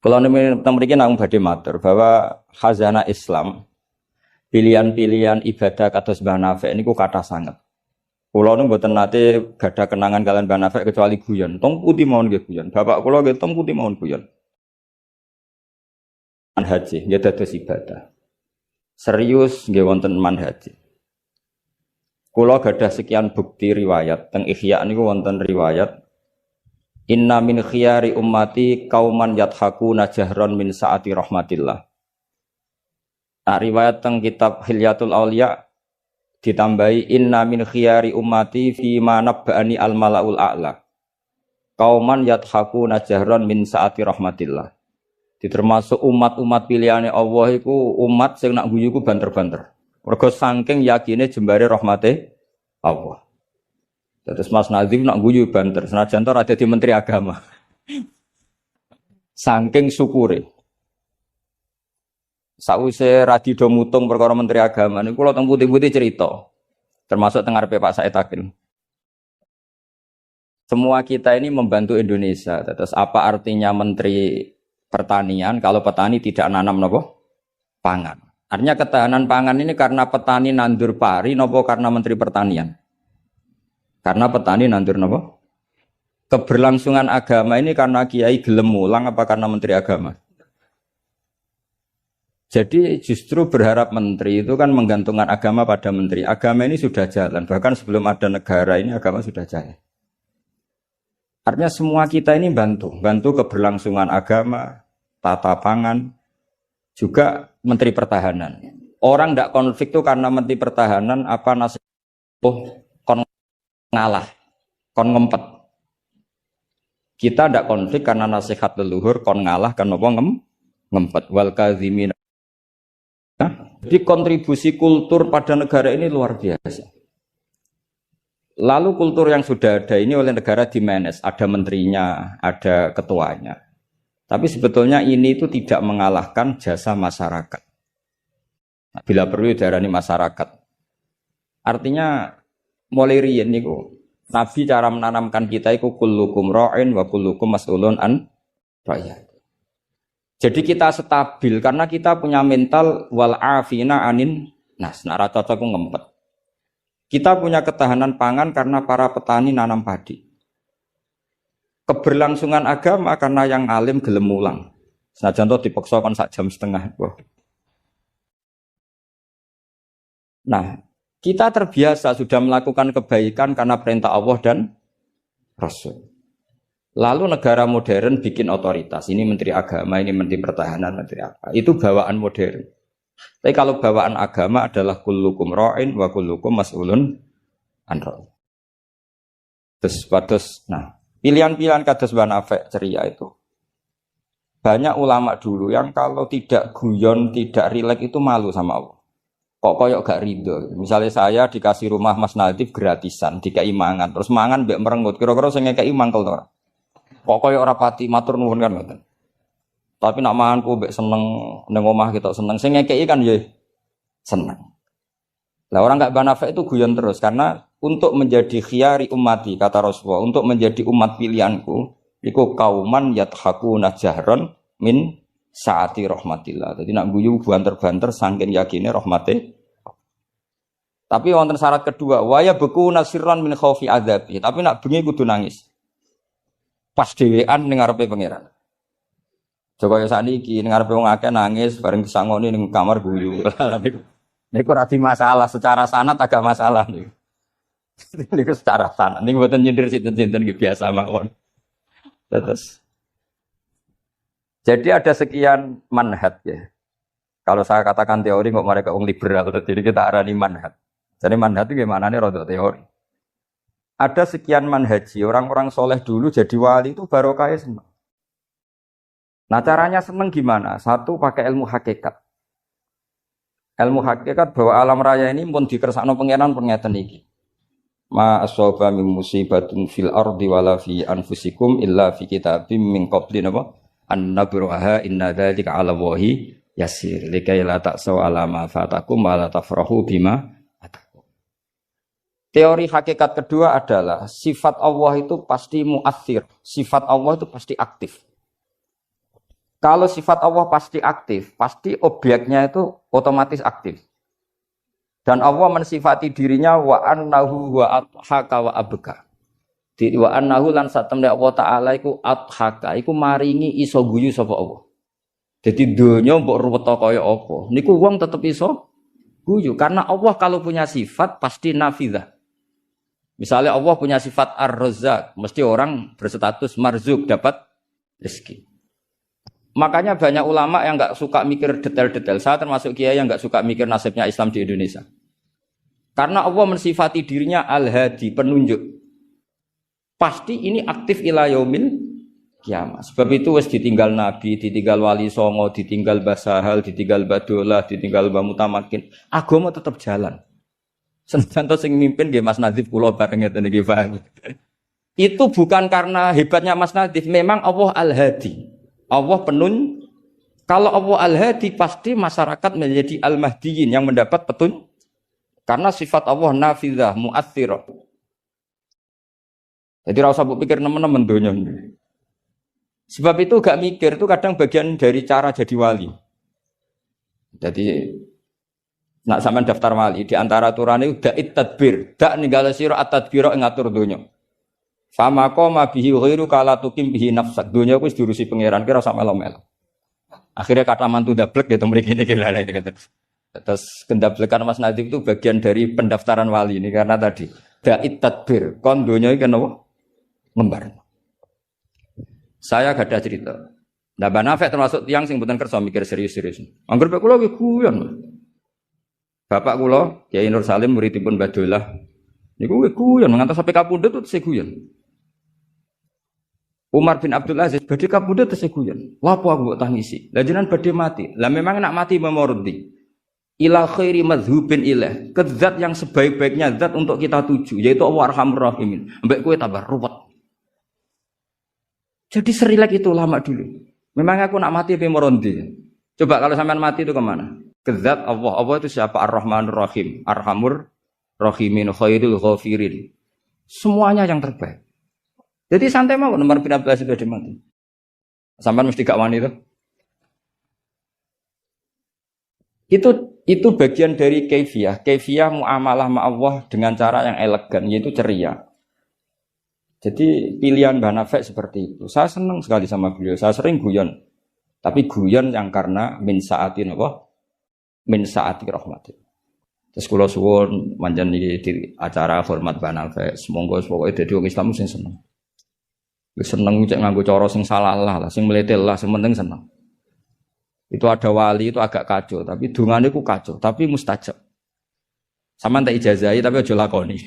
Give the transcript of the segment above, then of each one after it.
Kalau mriki nang badhe matur bahwa khazanah Islam pilihan-pilihan ibadah kados Mbah Nafik niku kathah sanget. Kula nu mboten nate gadah kenangan kalian Mbah Nafik kecuali guyon. Tong putih mawon nggih guyon. Bapak kula nggih tong putih mawon guyon. Manhaji nggih dados ibadah. Serius nggih wonten manhaji. Kula gadah sekian bukti riwayat teng Ihya niku wonten riwayat Inna min khiyari ummati kauman yathakuna jahron min saati rahmatillah. Nah, riwayat teng kitab Hilyatul Auliya ditambahi inna min khiyari ummati fi ma nabba'ani al malaul a'la. Kauman yathakuna jahron min saati rahmatillah. Termasuk umat-umat pilihane Allah iku umat sing nak guyu ku banter-banter. Mergo saking yakine jembare rahmate Allah. Terus Mas Nazim nak guyu banter, senajan to ora dadi menteri agama. Saking syukure. Sause radido mutung perkara menteri agama niku kula teng putih-putih cerita. Termasuk teng ngarepe Pak Said Akil. Semua kita ini membantu Indonesia. Terus apa artinya menteri pertanian kalau petani tidak nanam napa? Pangan. Artinya ketahanan pangan ini karena petani nandur pari napa karena menteri pertanian? Karena petani nandur napa? Keberlangsungan agama ini karena kiai gelem mulang apa karena menteri agama? Jadi justru berharap menteri itu kan menggantungkan agama pada menteri. Agama ini sudah jalan, bahkan sebelum ada negara ini agama sudah jalan. Artinya semua kita ini bantu keberlangsungan agama, tata pangan, juga menteri pertahanan. Orang tidak konflik itu karena menteri pertahanan apa nasib kon ngalah, kon ngempet. Kita tidak konflik karena nasihat leluhur kon ngalah kan apa ngempet wal kadzimin. Jadi kontribusi kultur pada negara ini luar biasa. Lalu kultur yang sudah ada ini oleh negara dimanage, ada menterinya, ada ketuanya. Tapi sebetulnya ini itu tidak mengalahkan jasa masyarakat. Nah, bila perlu diarani masyarakat. Artinya mulai riyen niku Nabi cara menanamkan kita iku kullukum ra'in wa kullukum mas'ulun an ra'iyat. Jadi kita stabil karena kita punya mental wal afina anin nas. Nara cocok ngempet. Kita punya ketahanan pangan karena para petani nanam padi. Keberlangsungan agama karena yang alim gelem mulang. Senajan to dipaksa kon sak jam setengah. Nah, kita terbiasa sudah melakukan kebaikan karena perintah Allah dan Rasul. Lalu negara modern bikin otoritas. Ini menteri agama, ini menteri pertahanan, menteri apa. Itu bawaan modern. Tapi kalau bawaan agama adalah kullukum ra'in wa kullukum mas'ulun an ra'in. Terus, nah, pilihan-pilihan kados Mbah Nafik ceria itu. Banyak ulama dulu yang kalau tidak guyon, tidak rileks itu malu sama Allah. Kok koyok gak ridho. Misalnya saya dikasih rumah Mas Nadif gratisan, dikai mangan, terus mangan mbek merengut. Kira-kira sing ngekeki mangkel to ora? Kok koyok ora pati matur nuwun kan ngoten. Tapi nak manganku mbek seneng ning omah kita seneng. Sing ngekeki kan ya seneng. Lah orang gak Mbah Nafik itu guyon terus karena untuk menjadi khiyari ummati kata Rasulullah, untuk menjadi umat pilihanku, iku kauman yathakuna jahron min saati rahmatillah. Jadi nak guyu banter-banter saking yakine rahmate. Tapi wonten syarat kedua, waya beku nasirran min khaufi adzabi. Tapi nak bengi kudu nangis. Pas dhewean ning ngarepe pangeran. Coba ya sakniki ning ngarepe wong akeh nangis bareng disangoni ning kamar guyu. Niku ora di masalah secara sanad agak masalah niku. Niku secara sanad niku mboten nyindir sinten-sinten nggih biasa mawon. Terus jadi ada sekian manhaj ya. Kalau saya katakan teori kok mereka wong liberal, jadi kita arani manhaj. Jadi manhaj itu gimana nih rodok teori. Ada sekian manhaji, orang-orang soleh dulu jadi wali itu barokahnya senang. Nah caranya senang gimana? Satu pakai ilmu hakikat. Ilmu hakikat bahwa alam raya ini pun dikersakno pengenan pengeten iki. Ma asaba min musibatin fil ardi wala fi anfusikum illa fi kitabim min qabli napa an nabruha inna dzalika 'ala Allahi yasir likai la ta'saw 'ala ma fatakum wa la tafrahu bima atakum. Teori hakikat kedua adalah sifat Allah itu pasti mu'athir, sifat Allah itu pasti aktif. Kalau sifat Allah pasti aktif, pasti objeknya itu otomatis aktif. Dan Allah mensifati dirinya wa annahu wa adhaka wa abka. Di wa annahu lan satemne Allah taala iku adhaka, iku maringi iso guyu sapa Allah. Jadi donya mbok ruwet kaya apa, niku wong tetep iso guyu karena Allah kalau punya sifat pasti nafidzah. Misalnya Allah punya sifat ar-razzaq, mesti orang berstatus marzuk dapat rezeki. Makanya banyak ulama yang enggak suka mikir detail-detail. Saya termasuk kiai yang enggak suka mikir nasibnya Islam di Indonesia. Karena Allah mensifati dirinya al-hadi, penunjuk. Pasti ini aktif ila yaumil kiamat. Sebab itu wis ditinggal Nabi, ditinggal Wali Songo, ditinggal Basahal, ditinggal Badolah, ditinggal Mbah Mutamakin. Agama tetap jalan. Senajan to sing mimpin nggih Mas Nadif kula bareng ngeten iki paham. Itu bukan karena hebatnya Mas Nadif, memang Allah al-hadi. Allah kalau Allah al-hadi pasti masyarakat menjadi al-mahdiyin yang mendapat petunjuk. Karena sifat Allah nafidzah, mu'athirah. Jadi rasa pikir teman-teman dunia. Sebab itu gak mikir itu kadang bagian dari cara jadi wali. Jadi nak sampean daftar wali di antara aturan itu da'it tadbir, dak ninggala sira at-tadbira ngatur dunia. Fama qoma bihi ghairu kala tukim bihi nafsak. Dunia wis diurusi pangeran kira sak melo-melo. Akhirnya kata mantu dablek gitu mriki niki lha iki kata. Terus kendablekan Mas Nadif itu bagian dari pendaftaran wali ini karena tadi da'it tadbir kon dunia iki kenapa ngembar. Saya gak ada cerita. Nah, Mbak Nafek termasuk tiang sing mboten kersa mikir serius-serius. Angger pek kula ki guyon. Bapak kula Kiai Nur Salim muridipun Badolah. Niku guyon ngantos sampai kapundhut itu tesih guyon. Umar bin Abdul Aziz badhe kapundhut tesih guyon. Lapo aku mbok tangisi? Lah jenengan badhe mati. Lah memang nak mati memordi. Ila khairi madhubin ilah. Ke zat yang sebaik-baiknya zat untuk kita tuju yaitu Allah Arhamur Rahimin. Mbek kowe tambah ruwet. Jadi serilek itu ulama dulu. Memang aku nak mati memordi. Coba kalau sampean mati itu kemana? Ke zat Allah. Allah itu siapa? Ar-Rahmanur Rahim. Arhamur Rahimin khairul ghafirin. Semuanya yang terbaik. Jadi santai mau nomor bin Abdul Aziz sudah mati. Sampai mesti gak wani itu bagian dari kaifiyah muamalah ma Allah dengan cara yang elegan yaitu ceria. Jadi pilihan Mbah Nafek seperti itu. Saya senang sekali sama beliau. Saya sering guyon. Tapi guyon yang karena min saatin Allah, min saati rahmatin. Terus kula suwun manjen iki di acara hormat Mbah Nafek. Semoga pokoke dadi wong Islam sing seneng. Wis seneng cek nganggo cara sing salah lah, sing meletel lah, sing penting seneng. Itu ada wali itu agak kacau, tapi dungane ku kacau, tapi mustajab. Sampeyan tak ijazahi tapi aja lakoni.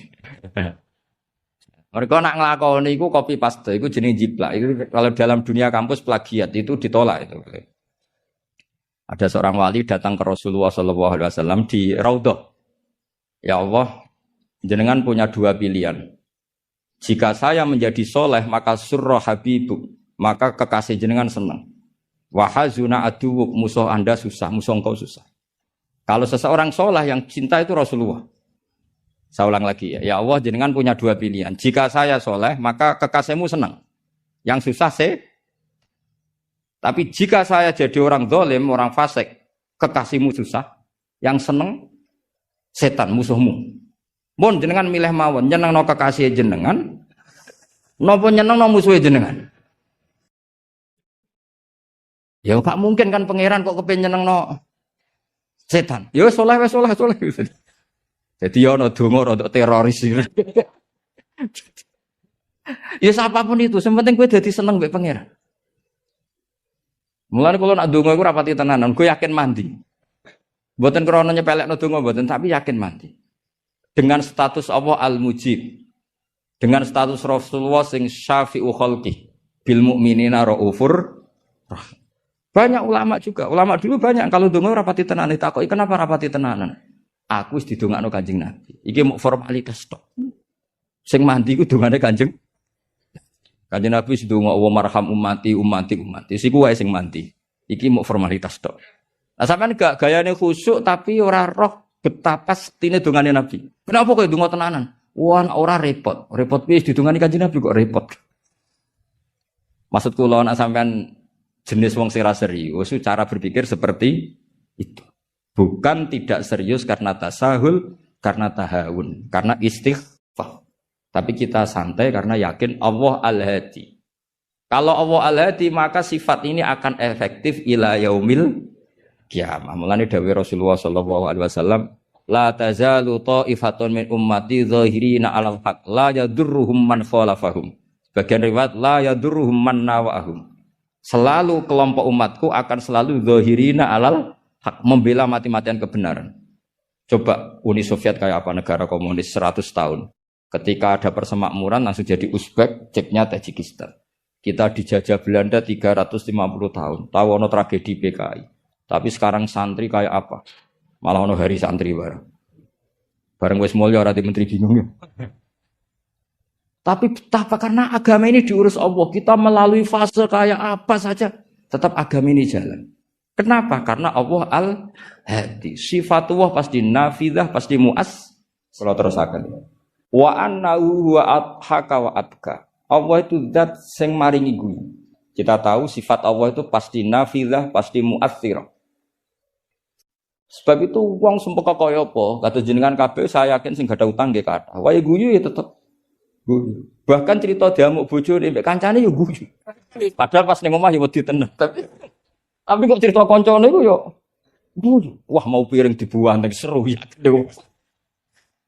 Mereka nak nglakoni iku copy paste, iku jenenge jiplak. Itu kalau dalam dunia kampus plagiat itu ditolak itu. Ada seorang wali datang ke Rasulullah SAW di Raudhah. Ya Allah, jenengan punya dua pilihan. Jika saya menjadi soleh maka surra habibuk, maka kekasih jenengan senang. Wahazuna aduwuk, musuh anda susah, musuh engkau susah. Kalau seseorang soleh yang cinta itu Rasulullah. Saya ulang lagi ya. Ya Allah jenengan punya dua pilihan. Jika saya soleh maka kekasihmu senang. Yang susah tapi jika saya jadi orang zalim, orang fasik, kekasihmu susah. Yang senang setan, musuhmu. Mun jenengan milih mawon, nyenengno kekasih jenengan, napa nyenengno musuhe jenengan? Ya gak mungkin kan pangeran kok kepen nyenengno setan. Ya wis saleh. Jadi ya ana donga rada teroris. Ya apapun itu, sing penting kowe dadi seneng mbek pangeran. Mulane kula nak donga iku rapati tenanan, kowe yakin mandi. Mboten krana nyepelekno donga mboten, tapi yakin mandi. Dengan status Allah al-mujib, dengan status Rasulullah sing syafi'u khalqi bil mu'minina raufur rahim. Banyak ulama juga, ulama dulu banyak kalau donga rapati tenanan ditakoki kenapa rapati tenanan? Aku wis didongakno Kanjeng Nabi. Iki mau formalitas tok. Sing mandi ku dongane Kanjeng Nabi wis ndonga wa marham ummati. Siku wae sing mandi. Iki mau formalitas tok. Lah sampean gak gayane khusyuk tapi ora roh betapa sektine dongane Nabi. Kenapa kok donga tenanan? Wah, ora repot. Repot wis didongani Kanjeng Nabi kok repot. Maksud kula nek sampean jenis wong sing ra serius, cara berpikir seperti itu. Bukan tidak serius karena tasahul, karena tahawun, karena istighfar. Tapi kita santai karena yakin Allah Al-Hadi. Kalau Allah Al-Hadi maka sifat ini akan efektif ila yaumil qiyamah. Mulane dawuh Rasulullah sallallahu alaihi wasallam, la tazalu ta'ifatun min ummati zahirina 'alal haq la yadurruhum man khalafahum. Bagian riwayat la yadurruhum man nawahum. Selalu kelompok umatku akan selalu zahirina 'alal haq, membela mati-matian kebenaran. Coba Uni Soviet kayak apa, negara komunis 100 tahun. Ketika ada persemakmuran langsung jadi Uzbek, ceknya Tajikistan. Kita dijajah Belanda 350 tahun. Tahu ono tragedi PKI. Tapi sekarang santri kayak apa? Malah ono hari santri bareng. Bareng wis mulya ora menteri bingung ya. Tapi betapa karena agama ini diurus Allah, kita melalui fase kayak apa saja tetap agama ini jalan. Kenapa? Karena Allah Al-Hadi. Sifatullah pasti nafidah, pasti muas. Kalau terusakan. Wa annahu wa adhaka wa abka. Allah itu zat sing maringi guyu. Kita tahu sifat Allah itu pasti nafidah, pasti muathirah. Sebab itu wong sumpah kaya apa? Kata jenengan kabeh saya yakin sing gak ada utang nggih kathah. Wae guyu ya tetep guyu. Bahkan cerita diamuk bojone mbek kancane ya guyu. Padahal pas ning omah ya wedi tenan. Tapi kok cerita kancane iku ya guyu. Wah mau piring dibuang ning seru ya.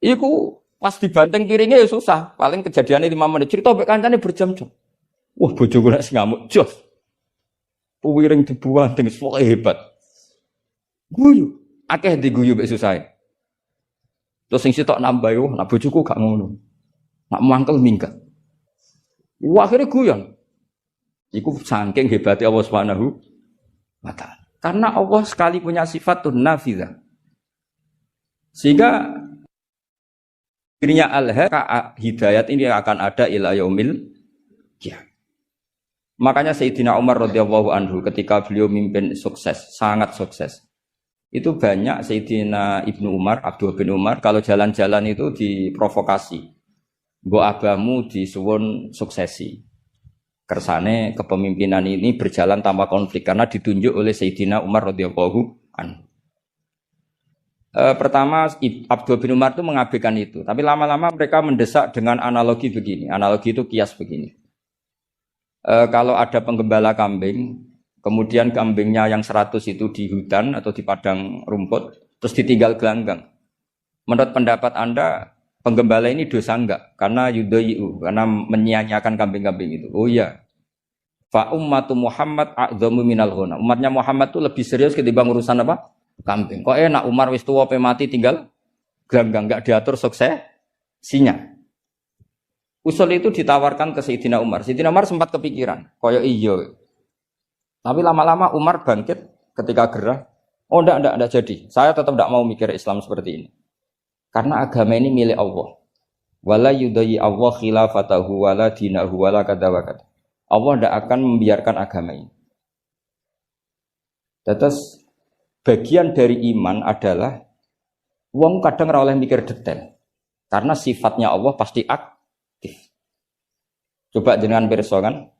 Iku pas dibanteng piringnya ya susah. Paling kejadiannya 5 menit. Cerita mbek kancane berjam-jam. Wah bojoku nek ngamuk jos. Piring dibuang ning sok hebat. Guyu. Akeh diguyu mbek susah. Terus sing sitok nambah yo, nak bojoku gak ngono. Nak mangkel minggat. Wah akhirnya guyon. Iku saking hebatnya Allah Subhanahu wa ta'ala. Karena Allah sekali punya sifat nafidah. Sehingga dirinya hidayat ini akan ada ila yaumil qiyamah. Makanya Sayyidina Umar radhiyallahu anhu ketika beliau mimpin sukses, sangat sukses. Itu banyak Sayyidina Ibnu Umar, Abdullah bin Umar, kalau jalan-jalan itu diprovokasi. Mbok abamu disuwun suksesi. Kersane kepemimpinan ini berjalan tanpa konflik karena ditunjuk oleh Sayyidina Umar radhiyallahu anhu. Pertama Abdullah bin Umar itu mengabaikan itu, tapi lama-lama mereka mendesak dengan analogi begini. Analogi itu kias begini. Kalau ada penggembala kambing, kemudian kambingnya yang 100 itu di hutan atau di padang rumput, terus ditinggal gelanggang. Menurut pendapat Anda, penggembala ini dosa enggak? Karena yudhayu, karena menyia-nyiakan kambing-kambing itu. Oh iya. Fa ummatu Muhammad a'dhamu minal ghunam. Umatnya Muhammad itu lebih serius ketimbang urusan apa? Kambing. Kok enak Umar wis tuwa pe mati tinggal gelanggang, enggak diatur suksesinya. Usul itu ditawarkan ke Sayyidina Umar. Sayyidina Umar sempat kepikiran, koyo iya. Tapi lama-lama Umar bangkit ketika gerah. Oh enggak jadi. Saya tetap enggak mau mikir Islam seperti ini. Karena agama ini milik Allah. Wala yudai Allah khilafatahu wala dinahu wala kadzawakat. Allah enggak akan membiarkan agama ini. Terus bagian dari iman adalah wong kadang ora oleh mikir detail. Karena sifatnya Allah pasti aktif. Coba jenengan pirsa kan?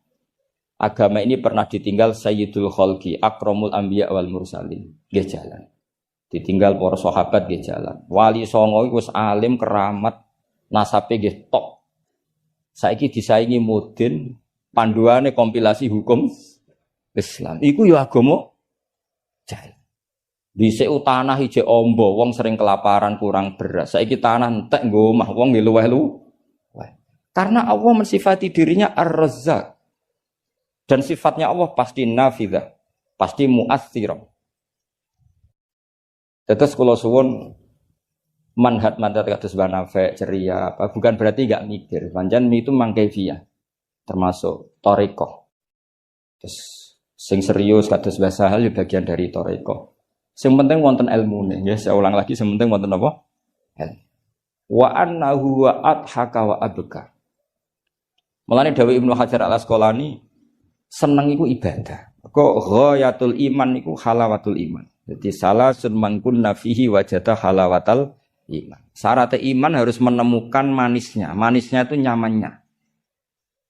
Agama ini pernah ditinggal Sayyidul Khalqi, Akramul Anbiya wal Mursalin. Nggih jalan. Ditinggal para sahabat nggih jalan. Wali songo iku wis alim keramat, nasabe nggih top. Saiki disaingi mudin, panduane kompilasi hukum Islam. Iku ya agama jalan. Dhisik tanah ijek ombo, wong sering kelaparan, kurang beras. Saiki tanah entek nggo omah, wong nggih luweh-luweh. Karena Allah mensifati dirinya Ar-Razzaq. Dan sifatnya Allah pasti nafidah, pasti mu'athirah. Terus kalau suwun manhat kados banafe ceria, apa bukan berarti enggak mikir. Pancen itu mangkaifiah, termasuk thariqah. Terus sing serius kados bahasa hal bagian dari thariqah. Sing penting wonten ilmune, ya saya ulang lagi, sing penting wonten apa? Ilmu. Wa annahu wa adhaka wa abka. Mulane dawuh Ibnu Hajar Al-Asqalani seneng iku ibadah. Kok ghayatul iman iku halawatul iman. Jadi salah man kunna fihi wajada halawatal iman. Syarat iman harus menemukan manisnya. Manisnya itu nyamannya.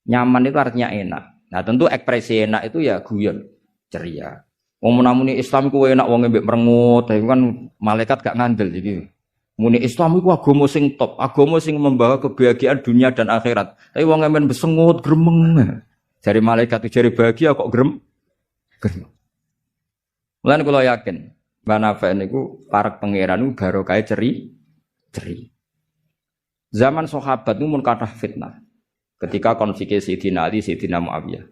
Nyaman itu artinya enak. Nah, tentu ekspresi enak itu ya guyon. ceria. Wong muni Islam ku enak wong mbek merengut, tapi kan malaikat gak ngandel jadi. Muni Islam iku agama sing top, agama sing membawa kebahagiaan dunia dan akhirat. Tapi wong men besengut gremeng. Jari malaikat jari bahagia kok gremeng. Mulane kula yakin, Mbah Nafi niku parek pangeran niku barokah ceri. Zaman sahabat niku mun kathah fitnah. Ketika konflik Sayyidina Ali, Sayyidina Muawiyah.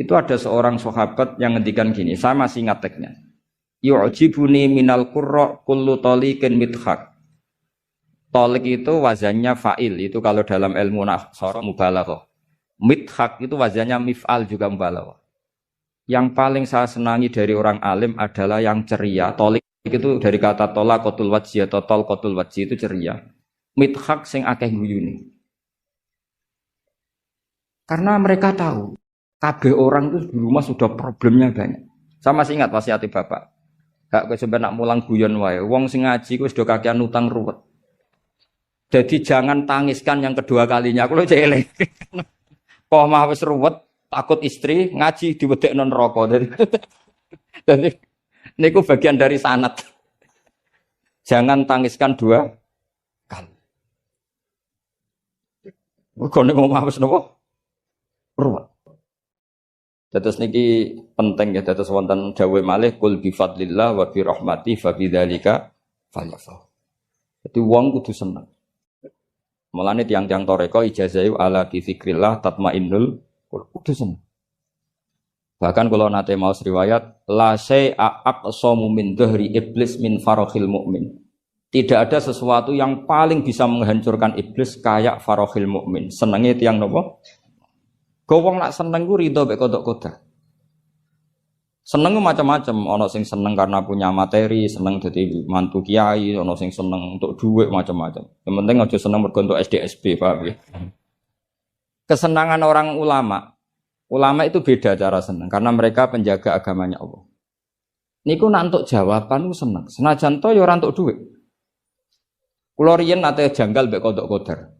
Itu ada seorang sahabat yang ngendikan gini, saya masih ingat teksnya. Yu'jibuni minal qurra kullu taliqin mithaq. Talik itu wazannya fa'il, itu kalau dalam ilmu nahwu mubalaghah. Mithaq itu wazannya mif'al juga mubalaghah. Yang paling saya senangi dari orang alim adalah yang ceria. Talik itu dari kata talaqatul wajhi atau talqatul wajhi itu ceria. Mithaq sing akeh guyune. Karena mereka tahu kabeh orang itu di rumah sudah problemnya banyak. Saya masih ingat wasiat bapak. Gak kesempat nak mulang guyon wae. Wong sing ngaji ku sudah kakean utang ruwet. Jadi jangan tangiskan yang kedua kalinya. Aku lho celeng. Kok mah wis ruwet, takut istri ngaji diwedekno neraka. Jadi niku bagian dari sanad. Jangan tangiskan dua kali. Kok nek omah wis napa? Ruwet. Dados niki penting ya, dados wonten dawuh malih kul bi fadlillah wa bi rahmati fa bidzalika falyafrah. Dadi wong kudu seneng. Mulane tiang-tiang toreko ijazahi ala bi zikrillah tatmainnul kudu seneng. Bahkan kalau nate maos riwayat la syai'a aqsamu min dhahri iblis min farahil mukmin. Tidak ada sesuatu yang paling bisa menghancurkan iblis kayak farahil mukmin. Senenge tiang napa? Wong nak seneng ku ridho mek kodok kodar. Seneng macam-macam, ana sing seneng karena punya materi, seneng dadi mantu kiai, ana sing seneng untuk duit macam-macam. Yang penting aja seneng mergo untuk SDSB, paham ya? Kesenangan orang ulama itu beda cara seneng karena mereka penjaga agamanya Allah. Niku nak entuk jawaban ku seneng. Senajan to ya ora entuk duit. Kula riyen nate janggal mek kodok kodar.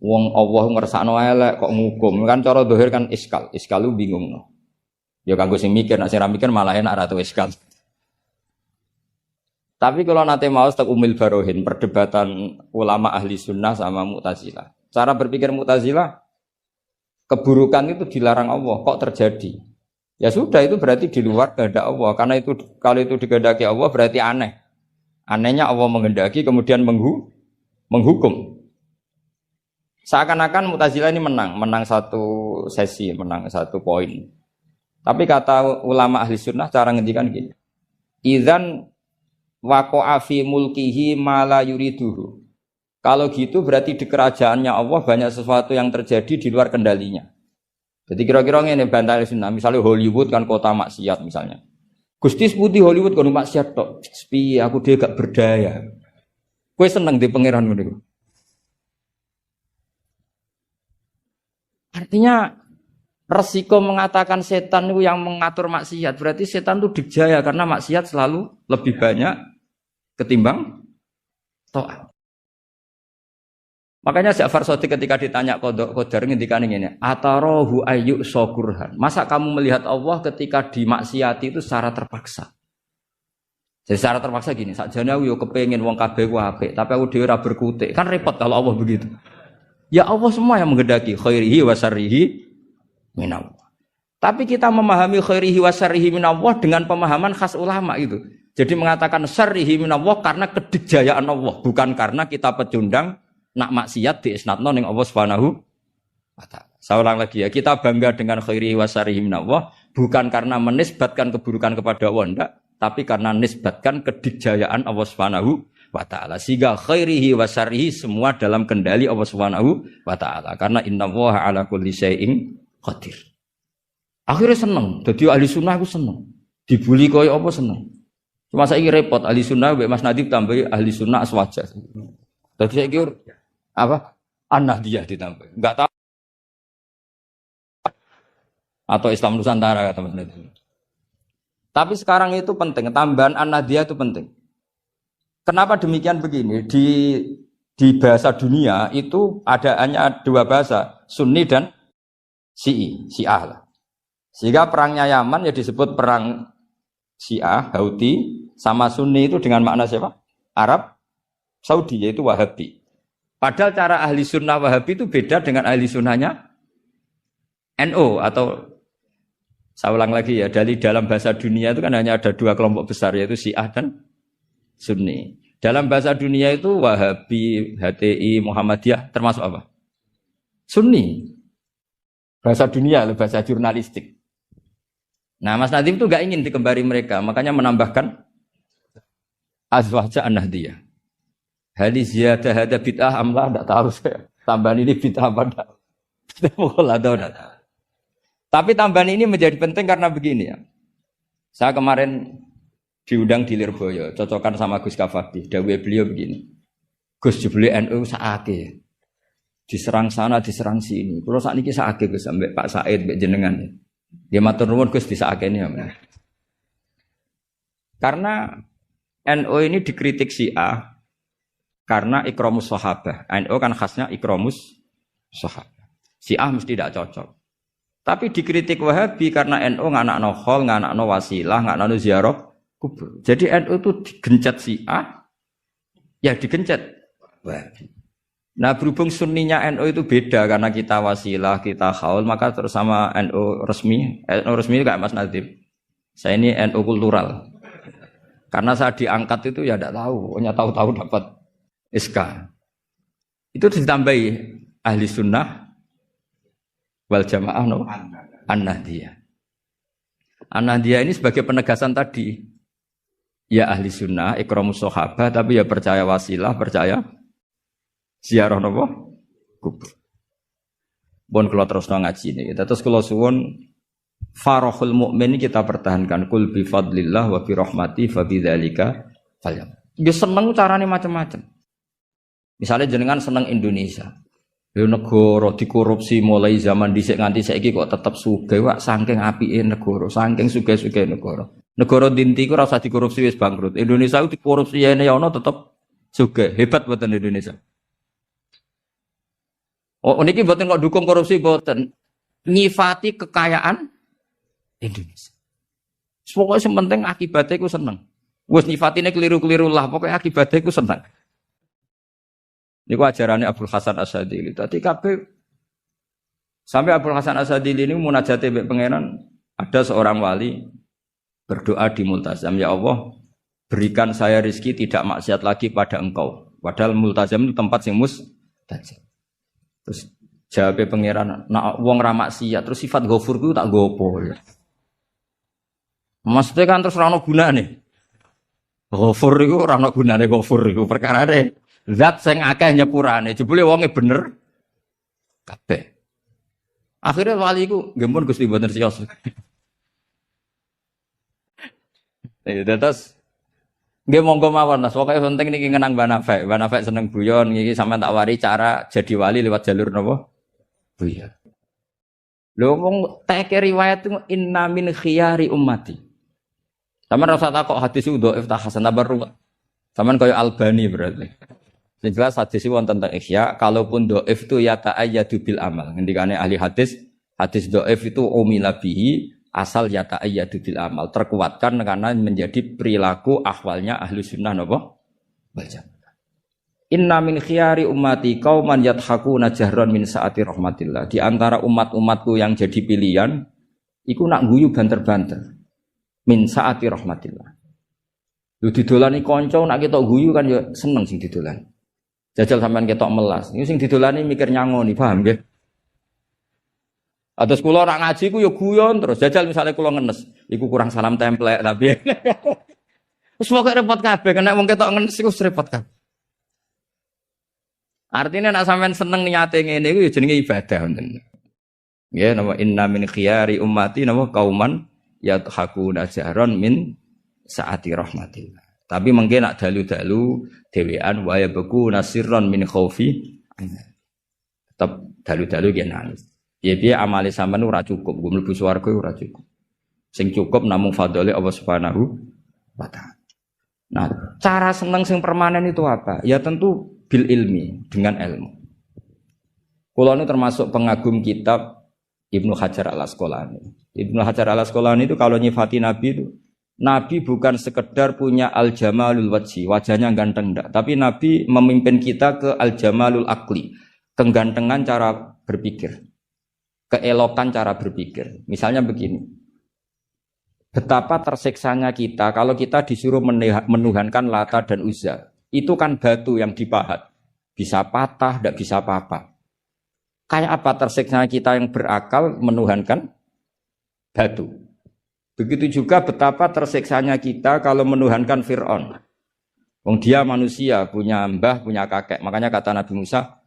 Wong Allah ngersakno elek kok ngukum kan cara zahir kan iskal lu bingung no. Ya kanggo sing mikir nek sing ra mikir malah enak ra tau iskal. Tapi kalau nate mau tak umil barohin perdebatan ulama ahli sunnah sama Mu'tazilah. Cara berpikir Mu'tazilah keburukan itu dilarang Allah kok terjadi. Ya sudah itu berarti di luar kehendak Allah karena itu kalau itu dikehendaki Allah berarti aneh. Anehnya Allah menghendaki kemudian menghukum. Seakan-akan Mu'tazilah ini menang satu sesi, menang satu poin. Tapi kata ulama ahli sunnah cara ngendikan gini. Idzan waqa'a fi mulkihi ma la yuriduhu. Kalau gitu berarti di kerajaannya Allah banyak sesuatu yang terjadi di luar kendalinya. Jadi kira-kira ngene bantah ahli sunnah, misalnya Hollywood kan kota maksiat misalnya. Gusti putih Hollywood kan maksiat tok. Piye aku dia gak berdaya. Kowe seneng di pangeran ngono. Artinya resiko mengatakan setan itu yang mengatur maksiat berarti setan itu dijaya karena maksiat selalu lebih banyak ketimbang taat. Makanya Ja'far Shadiq ketika ditanya qadha qadar ngendikane ngene, "Atarahu ayyuk syukurhan." Masa kamu melihat Allah ketika dimaksiati itu secara terpaksa? Jadi secara terpaksa gini, sakjane aku yo kepengin wong kabeh ku apik, tapi aku dhewe ora berkutik. Kan repot kalau Allah begitu. Ya Allah semua yang menghendaki khairihi wa syarrihi minallah. Tapi kita memahami khairihi wa syarrihi minallah dengan pemahaman khas ulama itu. Jadi mengatakan syarrihi minallah karena kedikjayaan Allah, bukan karena kita pecundang nak maksiat diisnatno ning Allah Subhanahu wa taala. Saya ulang lagi ya, kita bangga dengan khairihi wa syarrihi minallah bukan karena menisbatkan keburukan kepada Allah enggak, tapi karena nisbatkan kedikjayaan Allah Subhanahu wa ta'ala. Sehingga khairihi wa syarrihi semua dalam kendali Allah Subhanahu wa ta'ala. Karena innallaha ala kulli syai'in qadir. Akhirnya seneng. Jadi ahli sunnah aku seneng. Dibuli kaya apa seneng. Cuma saya repot ahli sunnah Mbak Mas Nadib tambah ahli sunnah aswaja. Jadi saya kira apa? An-Nahdiyah ditambah. Enggak tahu. Atau Islam Nusantara kata Mas Nadib. Tapi sekarang itu penting. Tambahan An-Nahdiyah itu penting. Kenapa demikian begini? Di bahasa dunia itu hanya dua bahasa, Sunni dan Syiah lah. Sehingga perangnya Yaman ya disebut perang Syiah, Houthi, sama Sunni itu dengan makna siapa? Arab Saudi, yaitu Wahabi. Padahal cara ahli sunnah Wahabi itu beda dengan ahli sunnahnya NU atau saya ulang lagi ya, dari dalam bahasa dunia itu kan hanya ada dua kelompok besar yaitu Syiah dan Sunni. Dalam bahasa dunia itu Wahabi, HTI, Muhammadiyah termasuk apa? Sunni. Bahasa dunia, bahasa jurnalistik. Nah, Mas Nadim itu gak ingin dikembari mereka, makanya menambahkan azwaja an-nahdiyah. Hadis ziyadah hada bid'ah amlah, tidak tahu saya. Tambahan ini bid'ah apa enggak? Tapi tambahan ini menjadi penting karena begini ya. Saya kemarin diundang di Lirboyo, cocokan sama Gus Kafati. Dawuh beliau begini. Gus jebule NU sakake. Diserang sana, diserang sini. Kulo sakniki sakake Gus sampai Pak Said mbek jenengan. Dia matur nuwun Gus disakake ya. Karena NU ini dikritik Syiah karena ikramus sahabah. NU kan khasnya ikramus sahabah. Syiah mesti tidak cocok. Tapi dikritik Wahabi karena NU nganakno khol, nganakno wasilah, nganakno ziarah kubur. Jadi NU itu digencet Syiah, ya digencet Wahabi. Nah berhubung sunninya NU itu beda karena kita wasilah, kita khaul, maka terus sama NU resmi itu kayak Mas Nadim. Saya ini NU kultural. Karena saya diangkat itu ya tidak tahu, hanya tahu-tahu dapat SK. Itu ditambahi ahli sunnah wal jamaah no? An-Nahdiyah. An-Nahdiyah ini sebagai penegasan tadi. Ya ahli sunnah, ikramus sahabah, tapi ya percaya wasilah, percaya ziarah napa? Kubur. Bon kula terus ngaji niki. Terus kula suwun farahul mukmin kita pertahankan kul bi fadlillah wa bi rahmati fa bidzalika falyam. Dia seneng carane macam-macam. Misalnya jenengan seneng Indonesia. Yo negara dikorupsi mulai zaman dhisik nganti saiki kok tetep sugih wak saking apike negara, saking sugih-sugih negara. Negara dinti ku ora usah dikorupsi wis bangkrut. Indonesia itu dikorupsi ene ya ono tetep sugih. Hebat mboten Indonesia. Oh, niki mboten kok dukung korupsi mboten. Nyifati kekayaan Indonesia. Pokoknya yang penting akibatnya ku seneng. Wes nyifatine keliru-keliru lah, pokoknya akibatnya ku seneng. Niku ajarannya Abdul Hasan Asyadili. Tadi kabeh sampai Abdul Hasan Asyadili ini munajate mbek pangeran, ada seorang wali berdoa di multazam, ya Allah, berikan saya rezeki tidak maksiat lagi pada Engkau. Padahal multazam itu tempat sing mustajab. Terus jawabnya pangeran, nak wong ra maksiat, terus sifat ghafur ku tak gopo ya. Maksudnya kan terus ora ono gunane. Ghafur iku ora ono gunane ghafur iku perkarane zat sing akeh nyepurane, jebule wonge bener kabeh. Akhirnya wali iku nggih mun Gusti mboten siyos. Terus nggih monggo mawon Mas, pokoke penting niki ngenang Mbah Nafek. Mbah Nafek seneng guyon iki sampean tak wari cara jadi wali lewat jalur napa? Guyon. Lho wong teke riwayat itu inna min khiyari ummati. Sampeyan rasa takok hadis itu dhaif ta hasan tabarru. Sampeyan kaya Albani berarti. Sing jelas hadis itu wonten teng Ihya, kalaupun dhaif itu ya ta'ayyadu bil amal. Ngendikane ahli hadis, hadis dhaif itu umila bihi asal ya ta'ayyadu bil amal, terkuatkan karena menjadi perilaku ahwalnya ahli sunnah napa? Wal jamaah. Inna min khiyari ummati qauman yadhakuna jahran min saati rahmatillah. Di antara umat-umatku yang jadi pilihan iku nak guyu banter-banter min saati rahmatillah. Lu didolani kanca nak ketok guyu kan ya seneng sing didolani. Jajal sampean ketok melas. Iku sing didolani mikir nyangoni, paham nggih? Atus kula ora ngaji ku ya guyon terus. Jajal misalnya kula ngenes, iku kurang salam templek tapi. Wis pokoke repot kabeh, kena wong ketok ngenes iku repot kabeh. Artinya nek sampean seneng niate ngene iku ya jenenge ibadah wonten. Nggih, napa inna min khiyari ummati napa kauman yadhakuna jahran min saati rahmatillah. Tapi mungkin nak dalu-dalu dhewean wa yabku nasirron min khaufi. Tetep dalu-dalu nggih nangis. Piye-piye amale sampean ora cukup, nggo mlebu swarga ora cukup. Sing cukup namung fadhole Allah Subhanahu wa taala. Nah, cara seneng sing permanen itu apa? Ya tentu bil ilmi, dengan ilmu. Kula nu termasuk pengagum kitab Ibnu Hajar Al-Asqalani. Ibnu Hajar al-Asqalani itu kalau nyifati Nabi itu, Nabi bukan sekedar punya al-jamalul wajhi, wajahnya ganteng enggak, tapi Nabi memimpin kita ke al-jamalul akli, kegantengan cara berpikir, keelokan cara berpikir. Misalnya begini, betapa tersiksanya kita kalau kita disuruh menuhankan Lata dan Uzza. Itu kan batu yang dipahat, bisa patah, tidak bisa apa-apa. Kayak apa tersiksanya kita yang berakal menuhankan batu. Begitu juga betapa tersiksanya kita kalau menuhankan Fir'aun. Wong dia manusia, punya mbah, punya kakek. Makanya kata Nabi Musa,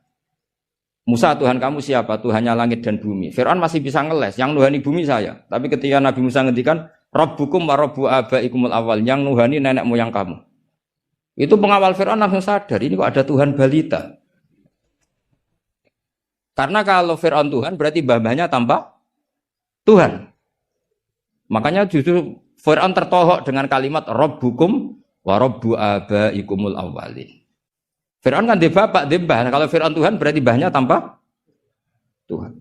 Musa Tuhan kamu siapa? Tuhannya langit dan bumi. Fir'aun masih bisa ngeles, yang nuhani bumi saya. Tapi ketika Nabi Musa ngendikan, Rabbukum wa Rabbu abaikumul awal, yang nuhani nenek moyang kamu. Itu pengawal Fir'aun langsung sadar, ini kok ada Tuhan balita. Karena kalau Fir'aun Tuhan, berarti mbah-mbahnya tanpa Tuhan. Makanya justru Fir'aun tertohok dengan kalimat Rabbukum wa Rabbu abaikumul awwalin. Fir'aun kan dia bapak, dia mbah. Kalau Fir'aun Tuhan berarti mbahnya tanpa Tuhan.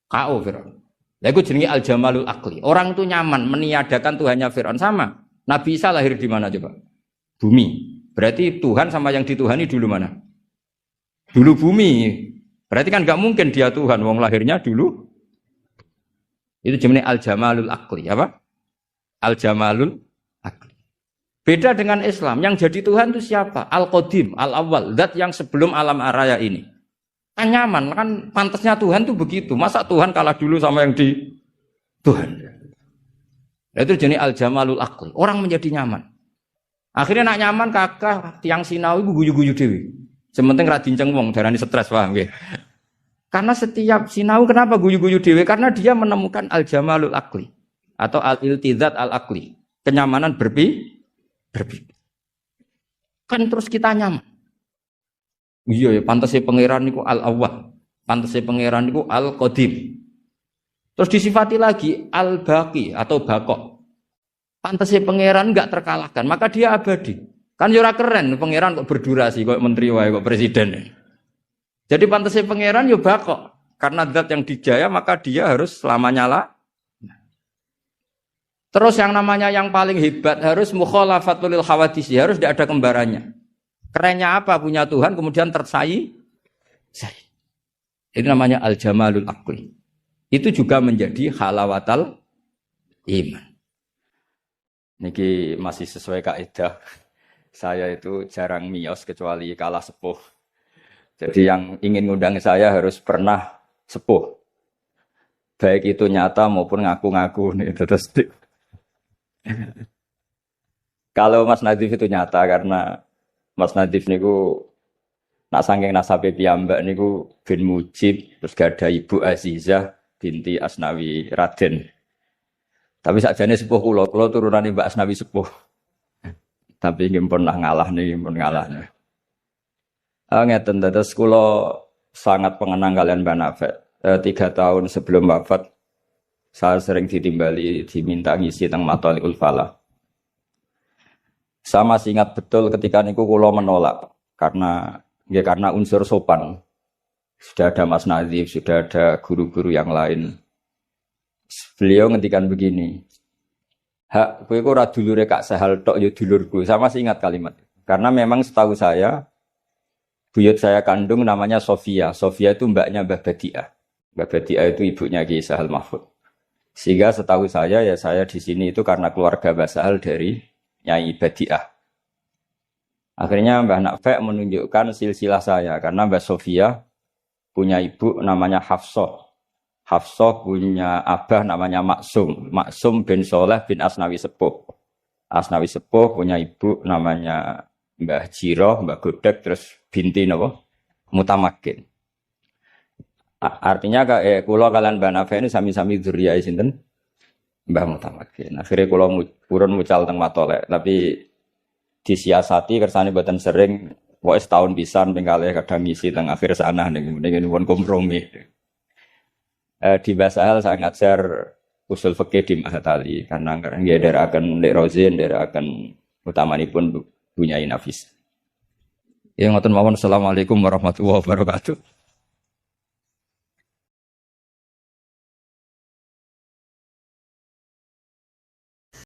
Kau Fir'aun. Ya itu jenenge al-jamalul akli. Orang itu nyaman meniadakan Tuhannya Fir'aun sama. Nabi Isa lahir di mana coba? Bumi. Berarti Tuhan sama yang dituhani dulu mana? Dulu bumi. Berarti kan nggak mungkin dia Tuhan. Wong lahirnya dulu. Itu jenenge al-jamalul akli, apa? Al-jamalul akli. Beda dengan Islam, yang jadi Tuhan itu siapa? Al-Qadim, Al-Awwal, zat yang sebelum alam raya ini. Kan nyaman, kan pantasnya Tuhan itu begitu. Masa Tuhan kalah dulu sama yang di Tuhan? Itu jenenge al-jamalul akli. Orang menjadi nyaman. Akhirnya nak nyaman kakak tiang sinau itu guyu-guyu dewi. Sementing ra dinceng wong, darani stres, paham nggih? Karena setiap sinau kenapa guyu-guyu dewe? Karena dia menemukan al-jamalul akli atau al-iltizat al-akli, kenyamanan berpikir. Kan terus kita nyaman. Iya ya, pantasnya pangeran niku al-awwal, pantasnya pangeran niku al-qadim. Terus disifati lagi al-baqi atau baqo. Pantasnya pangeran enggak terkalahkan, maka dia abadi. Kan yo ora keren pangeran kok berdurasi kok menteri wae kok presiden. Jadi pantasnya pangeran ya bakok. Karena zat yang dijaya maka dia harus selamanya lah. Terus yang namanya yang paling hebat harus mukhalafatul lil khawadisi, harus tidak ada kembarannya. Kerennya apa? Punya Tuhan kemudian tersayi. Itu namanya al-jamalul akli. Itu juga menjadi halawatal iman. Niki masih sesuai kaidah. Saya itu jarang miyos kecuali kalah sepuh. Jadi yang ingin ngundang saya harus pernah sepuh. Baik itu nyata maupun ngaku-ngaku nih. Terus kalau Mas Nadif itu nyata karena Mas Nadif niku nak saking nasabe piyambak niku bin Mujib, terus gak ada Ibu Azizah binti Asnawi Raden. Tapi sakjane sepuh kula turunane Mbak Asnawi sepuh. Tapi nggih pernah ngalah nih, pun ngalah nih. Ngeten terus kula sangat pengenang kalian Mbak Nafek. 3 tahun sebelum wafat saya sering ditimbali diminta ngisi teng Mathalikul Falah. Saya masih ingat betul ketika niku kula menolak karena unsur sopan. Sudah ada Mas Nadif, sudah ada guru-guru yang lain. Beliau ngendikan begini. Hak kowe ora dulure Kak Sahal tok ya dulurku. Saya masih ingat kalimat. Karena memang setahu saya buyut saya kandung namanya Sofia. Sofia itu mbaknya Mbah Badiah. Mbah Badiah itu ibunya Ki Sahal Mahfud. Sehingga setahu saya ya saya di sini itu karena keluarga Mbah Sahal dari Nyai Badiah. Akhirnya Mbah Nafek menunjukkan silsilah saya karena Mbah Sofia punya ibu namanya Hafsah. Hafsah punya abah namanya Maksum. Maksum bin Soleh bin Asnawi Sepuh. Asnawi Sepuh punya ibu namanya Mbah Jiroh, Mbah Godek, terus binti napa? Mutamakin. Artinya kula kalian Mbah Nafek ini sami-sami dzurriyae sinten? Mbah Mutamakin. Akhirnya kula purun mucal teng Matolek, tapi disiasati kersane mboten sering, pokoke setahun pisan ping kalih kadang ngisi teng akhir sana ning pun kompromi. Di Basahal saya ngajar usul fikih di Mahatali karena daerah akan Lek Rozin, daerah akan utamanipun Bunyai Nafis. Yang ngoten mawon, assalamualaikum warahmatullahi wabarakatuh.